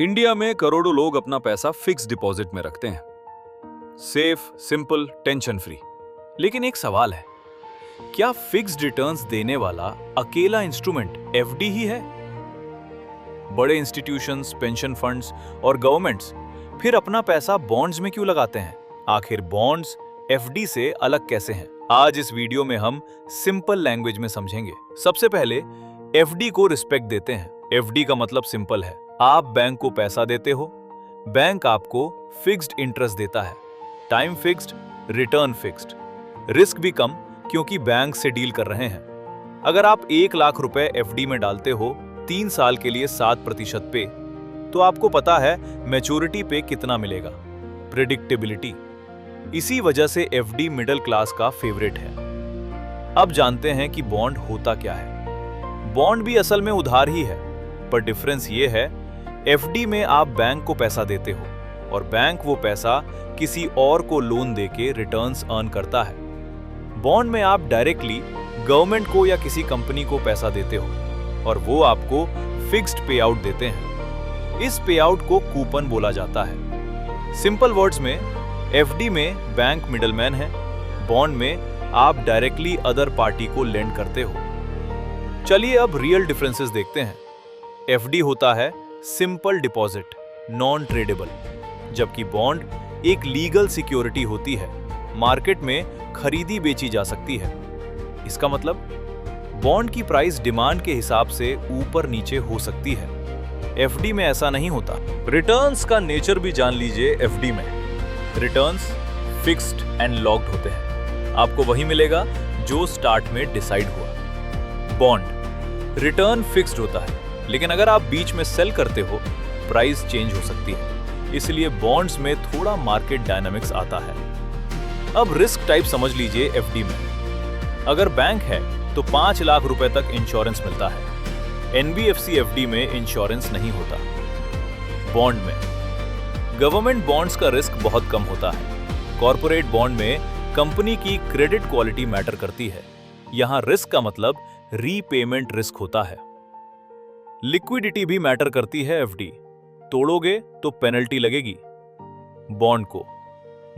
India में करोड़ों लोग अपना पैसा फिक्स डिपॉजिट में रखते हैं। Safe, simple, tension free. लेकिन एक सवाल है, क्या फिक्स्ड रिटर्न्स देने वाला अकेला इंस्ट्रूमेंट एफडी ही है? बड़े इंस्टीट्यूशंस, पेंशन फंड्स और गवर्नमेंट्स फिर अपना पैसा बॉन्ड्स में क्यों लगाते हैं? आखिर बॉन्ड्स एफडी से अलग कैसे हैं? आज इस वीडियो में हम सिंपल लैंग्वेज में समझेंगे। सबसे पहले एफडी को रिस्पेक्ट देते हैं। एफडी का मतलब सिंपल है, आप बैंक को पैसा देते हो, बैंक आपको फिक्स्ड इंटरेस्ट देता है। Time fixed, return fixed, risk भी कम क्योंकि बैंक से डील कर रहे हैं। अगर आप 1 लाख रुपए एफडी में डालते हो 3 साल के लिए 7% पे, तो आपको पता है मैच्योरिटी पे कितना मिलेगा। प्रेडिक्टेबिलिटी। इसी वजह से एफडी मिडिल क्लास का फेवरेट है। अब जानते हैं कि बॉन्ड होता क्या है। बॉन्ड भी असल में उधार ही है, पर डिफरेंस ये है, एफडी में आप बैंक को पैसा देते हो और बैंक वो पैसा किसी और को लोन देके रिटर्न्स अर्न करता है। बॉन्ड में आप डायरेक्टली गवर्नमेंट को या किसी कंपनी को पैसा देते हो और वो आपको फिक्स्ड पे आउट देते हैं। इस पे आउट को कूपन बोला जाता है। सिंपल वर्ड्स में, एफडी में बैंक मिडलमैन है, बॉन्ड में आप डायरेक्टली अदर पार्टी को लेंड करते हो। चलिए अब रियल डिफरेंसेस देखते हैं। एफडी होता है सिंपल डिपॉजिट, नॉन ट्रेडेबल, जबकि बॉन्ड एक लीगल सिक्योरिटी होती है, मार्केट में खरीदी बेची जा सकती है। इसका मतलब बॉन्ड की प्राइस डिमांड के हिसाब से ऊपर नीचे हो सकती है। एफडी में ऐसा नहीं होता। रिटर्न्स का नेचर भी जान लीजिए। एफडी में रिटर्न्स फिक्स्ड एंड लॉक्ड होते हैं, आपको वही मिलेगा जो स्टार्ट में डिसाइड हुआ। बॉन्ड रिटर्न फिक्स्ड होता है, लेकिन अगर आप बीच में सेल करते हो, प्राइस चेंज हो सकती है, इसलिए बॉन्ड्स में थोड़ा मार्केट डायनामिक्स आता है। अब रिस्क टाइप समझ लीजिए। एफडी में अगर बैंक है तो 5 लाख रुपए तक इंश्योरेंस मिलता है। एनबीएफसी एफडी में इंश्योरेंस नहीं होता। बॉन्ड में गवर्नमेंट बॉन्ड्स का रिस्क बहुत कम होता है। कॉर्पोरेट बॉन्ड में कंपनी की क्रेडिट क्वालिटी मैटर करती है। यहां रिस्क का मतलब रीपेमेंट रिस्क होता है। लिक्विडिटी भी मैटर करती है। एफडी तोड़ोगे तो पेनल्टी लगेगी। बॉन्ड को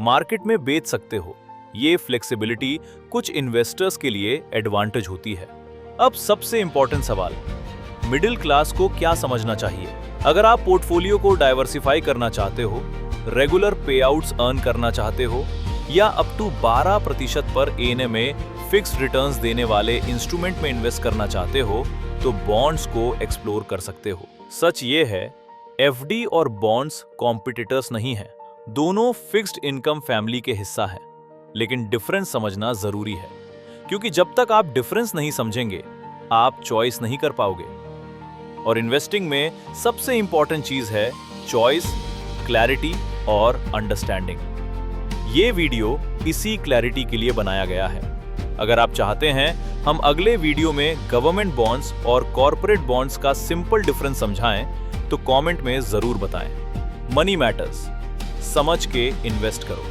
मार्केट में बेच सकते हो। ये फ्लेक्सिबिलिटी कुछ इन्वेस्टर्स के लिए एडवांटेज होती है। अब सबसे इंपॉर्टेंट सवाल, मिडिल क्लास को क्या समझना चाहिए? अगर आप पोर्टफोलियो को डाइवर्सिफाई करना चाहते हो, रेगुलर पे आउट्स अर्न करना चाहते हो, या अप टू 12% पर एएनए में फिक्स्ड रिटर्न्स देने वाले इंस्ट्रूमेंट में इन्वेस्ट करना चाहते हो, तो बॉन्ड्स को एक्सप्लोर कर सकते हो। सच ये है, एफडी और बॉन्ड्स कॉम्पिटिटर्स नहीं है, दोनों फिक्स्ड इनकम फैमिली के हिस्सा है। लेकिन डिफरेंस समझना जरूरी है, क्योंकि जब तक आप डिफरेंस नहीं समझेंगे, आप चॉइस नहीं कर पाओगे। और इन्वेस्टिंग में सबसे इंपॉर्टेंट चीज है चॉइस, क्लैरिटी और अंडरस्टैंडिंग। ये वीडियो इसी क्लैरिटी के लिए बनाया गया है। अगर आप चाहते हैं हम अगले वीडियो में गवर्नमेंट बॉन्ड्स और कॉर्पोरेट बॉन्ड्स का सिंपल डिफरेंस समझाएं, तो कमेंट में जरूर बताएं। मनी मैटर्स, समझ के इन्वेस्ट करो।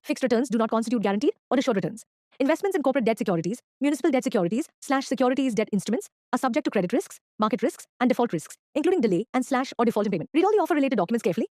Fixed returns do not constitute guaranteed or assured returns. Investments in corporate debt securities, municipal debt securities/securities debt instruments are subject to credit risks, market risks, and default risks, including delay and/or default in payment. Read all the offer-related documents carefully.